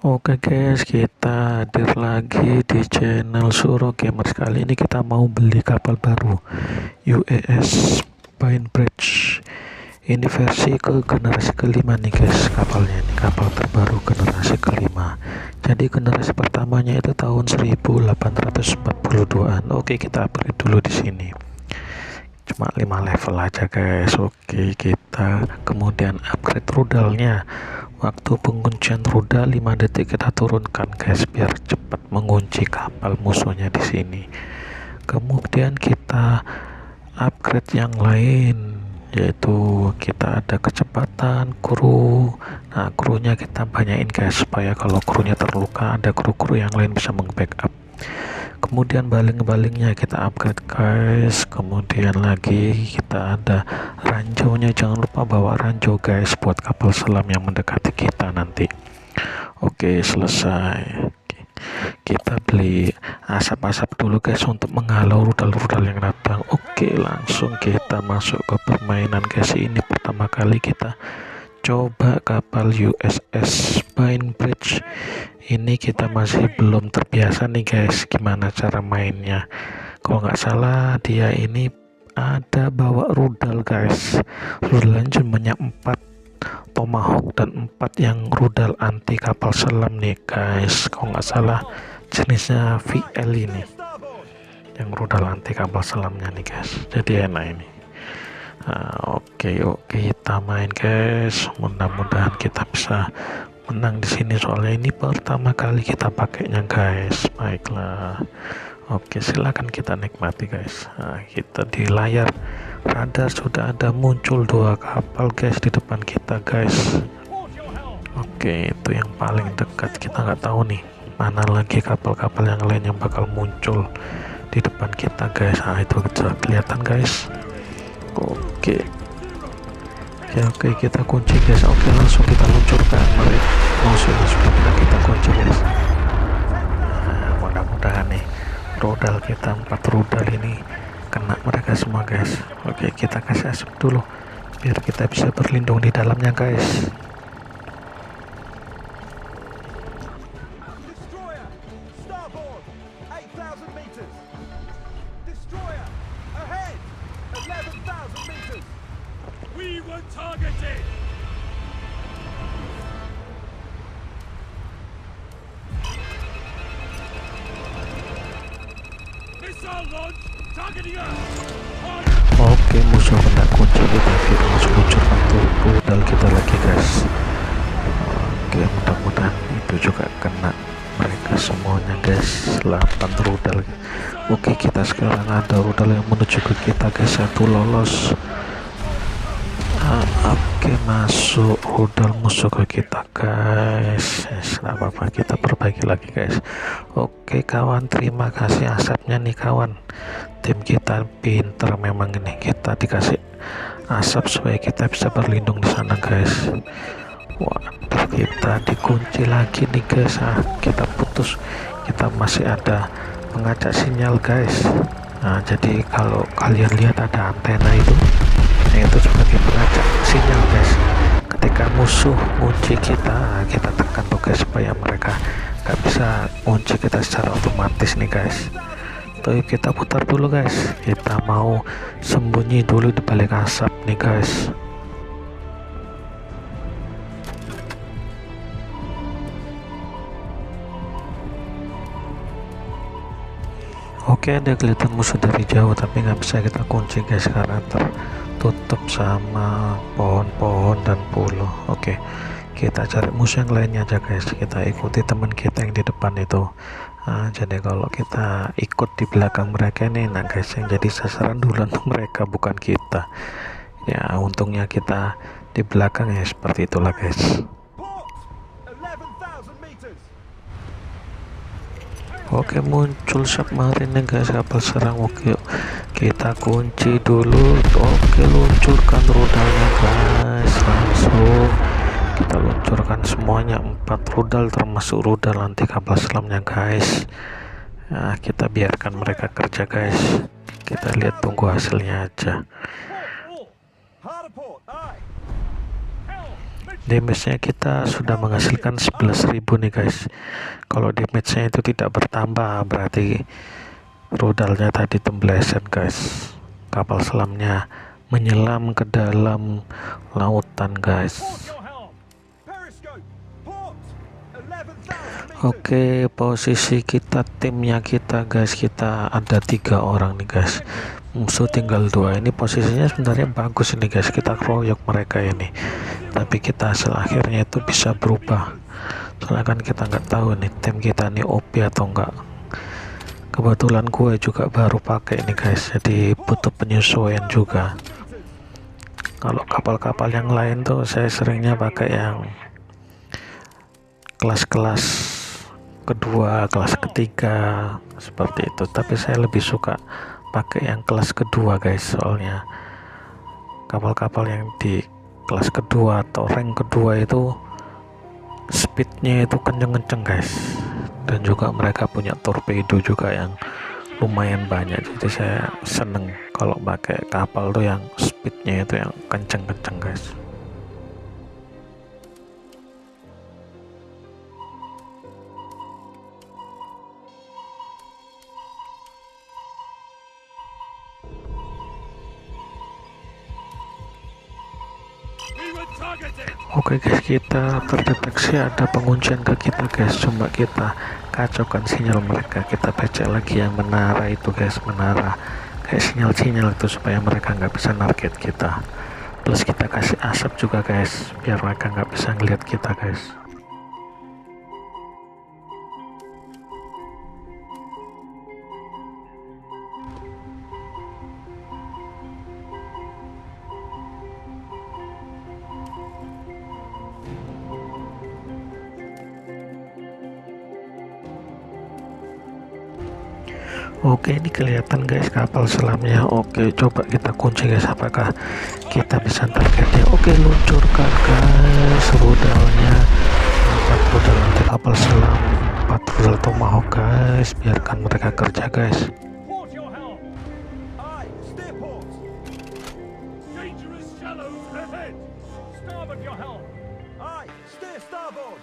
Oke guys, kita hadir lagi di channel Suro Gamers. Kali ini kita mau beli kapal baru USS Bainbridge. Ini versi ke generasi kelima nih guys, kapalnya ini kapal terbaru generasi kelima. Jadi generasi pertamanya itu tahun 1842an. Oke, kita upgrade dulu di sini. Cuma 5 level aja guys. Oke, kita kemudian upgrade rudalnya. Waktu penguncian rudal 5 detik kita turunkan guys, biar cepat mengunci kapal musuhnya di sini. Kemudian kita upgrade yang lain, yaitu kita ada kecepatan kru. Nah, krunya kita banyakin guys, supaya kalau krunya terluka ada kru-kru yang lain bisa meng-backup. Kemudian baling-balingnya kita upgrade guys. Kemudian lagi kita ada ranjaunya, jangan lupa bawa ranjau guys buat kapal selam yang mendekati kita nanti. Oke, selesai. Kita beli asap-asap dulu guys untuk menghalau rudal-rudal yang datang. Oke, langsung kita masuk ke permainan guys. Ini pertama kali kita coba kapal USS Bainbridge. Ini kita masih belum terbiasa nih guys, gimana cara mainnya. Kalau nggak salah dia ini ada bawa rudal guys. Rudalnya cuma 4 Tomahawk dan 4 yang rudal anti kapal selam nih guys. Kalau nggak salah jenisnya VL ini, yang rudal anti kapal selamnya nih guys. Jadi enak ini. Oke, kita main guys. Mudah-mudahan kita bisa menang di sini, soalnya ini pertama kali kita pakainya guys. Baiklah, oke, silakan kita nikmati guys. Kita di layar radar sudah ada muncul 2 kapal guys di depan kita guys. Oke, itu yang paling dekat. Kita nggak tahu nih mana lagi kapal-kapal yang lain yang bakal muncul di depan kita guys. Itu sudah kelihatan guys. Oke, kita kunci guys. Oke, langsung kita luncurkan musuhnya, sudah kita kunci guys. Mudah-mudahan nih rudal kita 4 rudal ini kena mereka semua guys. Oke, kita kasih asap dulu biar kita bisa berlindung di dalamnya guys. We were targeted! Missile launch! Targeting us! Oke, musuh kena kunci, kita langsung luncurkan rudal kita lagi guys. Oke, mudah-mudahan itu juga kena mereka semuanya guys. 8 rudal. Oke, kita sekarang ada rudal yang menuju ke kita guys. 1 lolos. Oke, masuk rudal musuh ke kita guys. Nggak apa-apa, kita perbaiki lagi guys. Oke kawan, terima kasih asapnya nih kawan. Tim kita pinter memang, ini kita dikasih asap supaya kita bisa berlindung di sana guys. Waduh, kita dikunci lagi nih guys. Kita putus, kita masih ada pengacak sinyal guys. Nah, jadi kalau kalian lihat ada antena itu sebagai pengacak sinyal guys. Ketika musuh kunci kita tekan tuh guys, supaya mereka nggak bisa kunci kita secara otomatis nih guys. Tuh, kita putar dulu guys. Kita mau sembunyi dulu di balik asap nih guys. Oke, ada kelihatan musuh dari jauh, tapi nggak bisa kita kunci guys karena tertutup sama pohon-pohon dan pulau. Oke, kita cari musuh yang lainnya aja guys. Kita ikuti teman kita yang di depan itu. Jadi kalau kita ikut di belakang mereka ini, nah guys, yang jadi sasaran duluan mereka, bukan kita. Ya, untungnya kita di belakang ya, seperti itulah guys. Oke, muncul submarine guys, kapal serang. Oke, kita kunci dulu. Oke, luncurkan rudalnya guys. Langsung kita luncurkan semuanya 4 rudal, termasuk rudal anti kapal selamnya guys. Nah, kita biarkan mereka kerja guys. Kita lihat, tunggu hasilnya aja. damage-nya kita sudah menghasilkan 11.000 nih guys. Kalau damage-nya itu tidak bertambah berarti rudalnya tadi temblesan guys. Kapal selamnya menyelam ke dalam lautan guys. Oke, posisi kita, timnya kita guys, kita ada 3 orang nih guys, musuh tinggal 2. Ini posisinya sebenarnya bagus ini guys, kita kroyok mereka ini, tapi kita hasil akhirnya itu bisa berubah, soalnya kan kita nggak tahu nih tim kita nih OP atau enggak. Kebetulan gue juga baru pakai ini guys, jadi butuh penyesuaian juga. Kalau kapal-kapal yang lain tuh saya seringnya pakai yang kelas-kelas kedua, kelas ketiga seperti itu, tapi saya lebih suka pakai yang kelas kedua guys, soalnya kapal-kapal yang di kelas kedua atau rank kedua itu speednya itu kenceng-kenceng guys, dan juga mereka punya torpedo juga yang lumayan banyak, jadi saya seneng kalau pakai kapal tuh yang speednya itu yang kenceng-kenceng guys. We were targeted. Oke guys, kita terdeteksi ada penguncian ke kita guys, cuma kita kacaukan sinyal mereka, kita becek lagi yang menara itu guys, menara kayak sinyal-sinyal itu supaya mereka nggak bisa target kita, plus kita kasih asap juga guys biar mereka nggak bisa ngeliat kita guys. Oke, ini kelihatan guys kapal selamnya. Oke, coba kita kunci guys, apakah kita bisa targetnya. Oke, luncurkan guys rudalnya, 4 rudal anti kapal selam, 4 rudal tomahawk guys, biarkan mereka kerja guys. Port your helm. Aye, steer port. Dangerous shallows ahead. Starboard your helm. Aye, steer starboard.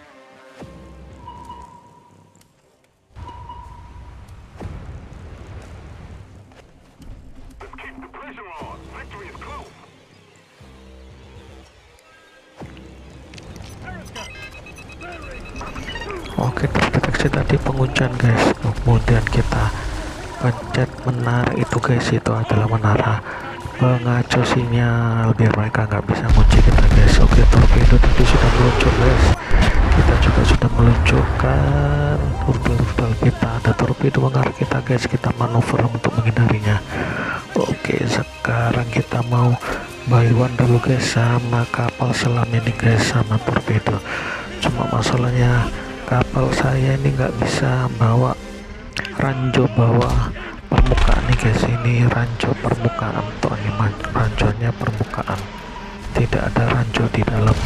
Oke, terdeteksi tadi penguncian guys, kemudian kita pencet menara itu guys, itu adalah menara pengacau sinyal biar mereka nggak bisa kunci kita guys. Oke, torpedo tadi sudah meluncur guys, kita juga sudah meluncurkan rudal kita, ada torpedo mengarah kita guys, kita manuver untuk menghindarinya. Oke, sekarang kita mau bayuan dulu guys sama kapal selam ini guys, sama torpedo. Cuma masalahnya kapal saya ini nggak bisa bawa ranjau bawah permukaan nih guys, ini ranjau permukaan tuh, ini ranjaunya permukaan, tidak ada ranjau di dalam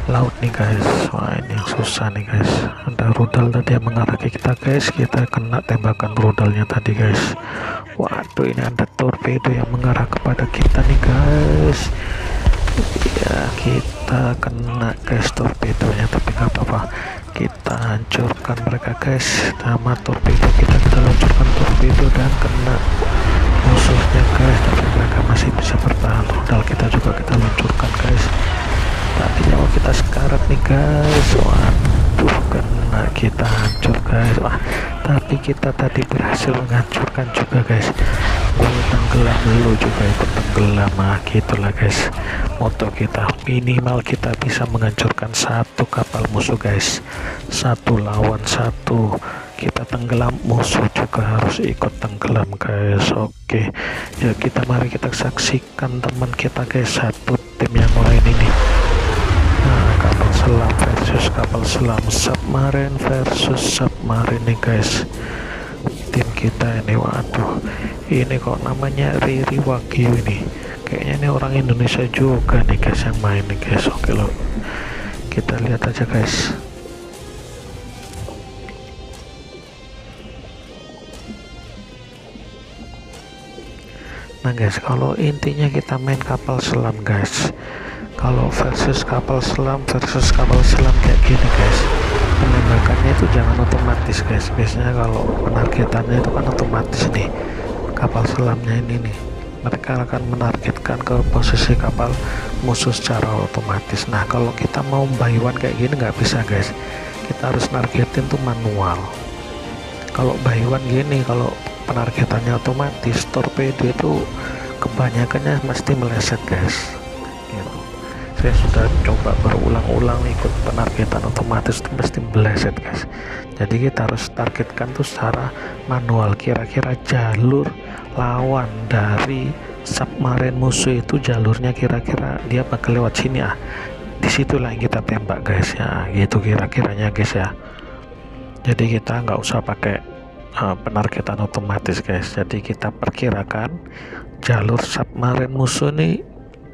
laut nih guys. Wah, ini yang susah nih guys, ada rudal tadi yang mengarah ke kita guys, kita kena tembakan rudalnya tadi guys. Waduh, ini ada torpedo yang mengarah kepada kita nih guys. Ya, kita kena guys torpedonya, tapi nggak apa-apa, kita hancurkan mereka guys sama torpedo kita luncurkan torpedo dan kena musuhnya guys, tapi mereka masih bisa bertahan. Rudal kita juga kita luncurkan guys, tapi nyawa kita sekarat nih guys. Waduh, kena, kita hancur guys. Wah, tapi kita tadi berhasil menghancurkan juga guys. Gue tenggelam dulu juga, ikut tenggelam. Nah, gitulah guys moto kita, minimal kita bisa menghancurkan 1 kapal musuh guys, 1 lawan 1. Kita tenggelam, musuh juga harus ikut tenggelam guys. Oke ya, mari kita saksikan teman kita guys, satu tim yang lain ini. Nah, kapal selam versus kapal selam, submarine versus submarine nih guys, tim kita ini. Waduh, ini kok namanya Riri Wagyu ini, kayaknya ini orang Indonesia juga nih guys yang main nih guys. Oke loh, kita lihat aja guys. Nah guys, kalau intinya kita main kapal selam guys, Kalau versus kapal selam kayak gini guys, penembakannya itu jangan otomatis guys. Biasanya kalau penargetannya itu kan otomatis nih, kapal selamnya ini nih, mereka akan menargetkan ke posisi kapal musuh secara otomatis. Nah kalau kita mau buy one kayak gini nggak bisa guys, kita harus nargetin tuh manual. Kalau buy one gini, kalau penargetannya otomatis, torpedo itu kebanyakannya mesti meleset guys gitu. Saya sudah coba berulang-ulang ikut penargetan otomatis itu mesti meleset guys. Jadi kita harus targetkan tuh secara manual, kira-kira jalur lawan dari submarine musuh itu jalurnya kira-kira dia bakal lewat sini disitulah yang kita tembak guys ya, gitu kira-kiranya guys ya. Jadi kita nggak usah pakai penargetan otomatis guys. Jadi kita perkirakan jalur submarine musuh nih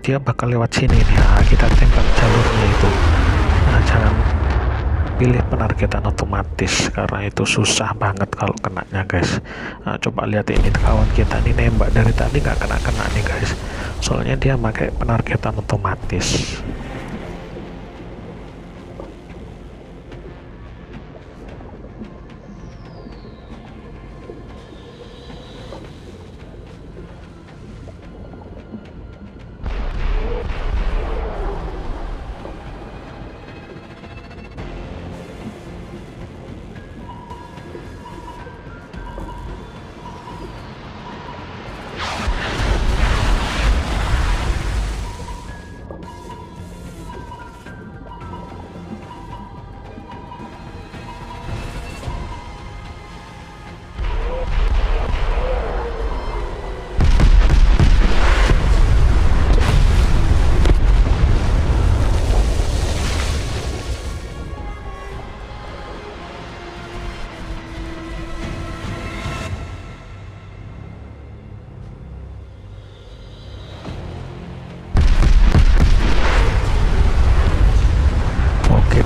dia bakal lewat sini nih, kita tembak jalurnya itu. Nah jangan pilih penargetan otomatis karena itu susah banget kalau kenanya guys. Nah, coba lihat ini kawan kita nih nembak dari tadi nggak kena nih guys, soalnya dia pakai penargetan otomatis.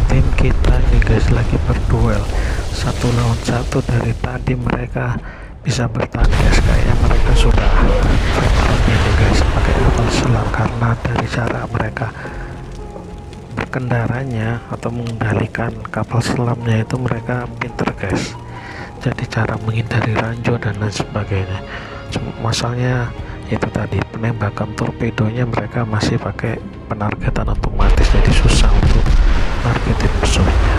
Tim kita nih guys lagi berduel 1 lawan 1. Dari tadi mereka bisa bertahan guys, kayaknya mereka sudah veteran ini guys pakai kapal selam, karena dari cara mereka berkendaranya atau mengendalikan kapal selamnya itu mereka pinter guys. Jadi cara menghindari ranjau dan lain sebagainya. Masalahnya itu tadi penembakan torpedonya mereka masih pakai penargetan otomatis, jadi susah untuk targetin musuhnya.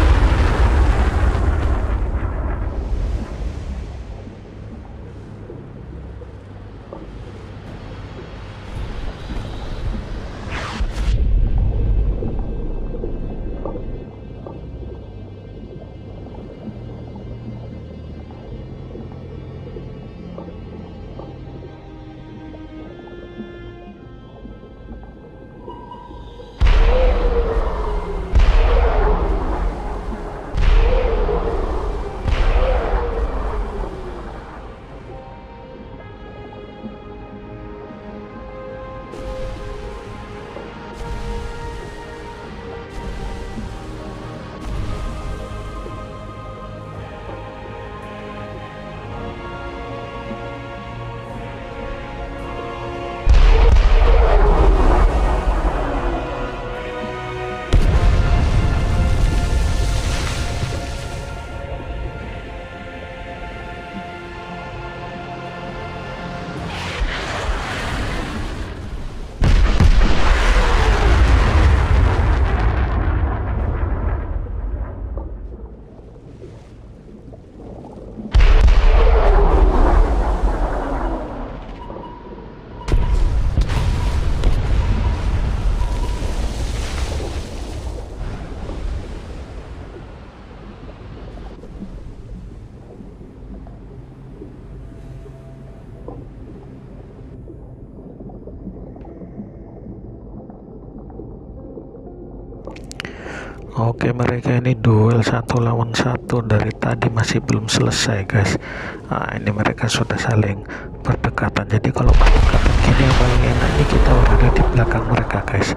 Oke, mereka ini duel 1 lawan 1 dari tadi masih belum selesai guys. Nah, ini mereka sudah saling berdekatan. Jadi kalau berdekatan gini yang paling enak ini kita berada di belakang mereka guys.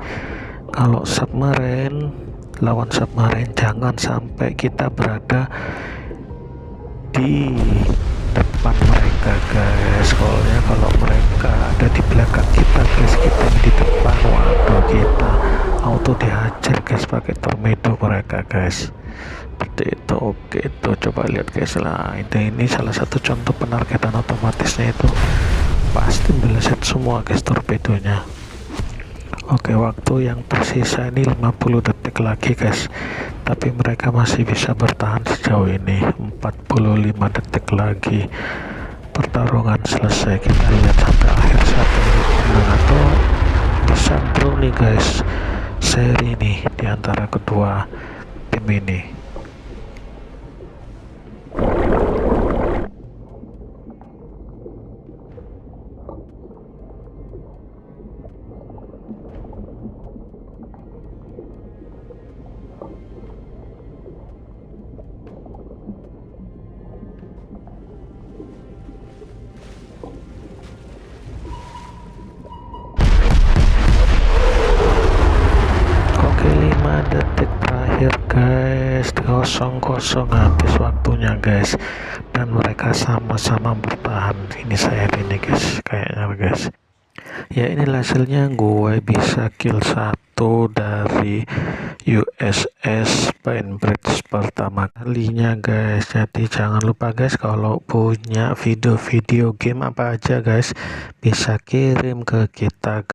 Kalau submarine lawan submarine jangan sampai kita berada di depan mereka guys. Soalnya kalau mereka ada di belakang kita guys, kita di depan, waduh kita auto dihajar guys pakai tornado mereka guys. Seperti itu. Oke, itu coba lihat guys lah, ini salah satu contoh penargetan otomatisnya, itu pasti meleset semua guys torpedonya. Oke, waktu yang tersisa ini 50 detik lagi guys, tapi mereka masih bisa bertahan sejauh ini. 45 detik lagi pertarungan selesai. Kita lihat sampai akhir siapa yang menang atau bisa draw nih guys seri nih diantara kedua tim ini. Oke, 5 detik terakhir guys, 0-0 habis waktunya guys, dan mereka sama-sama bertahan. Ini saya ini guys kayaknya guys. Ya, inilah hasilnya, gue bisa kill 1 dari USS Bainbridge pertama kalinya guys. Jadi jangan lupa guys, kalau punya video-video game apa aja guys, bisa kirim ke kita.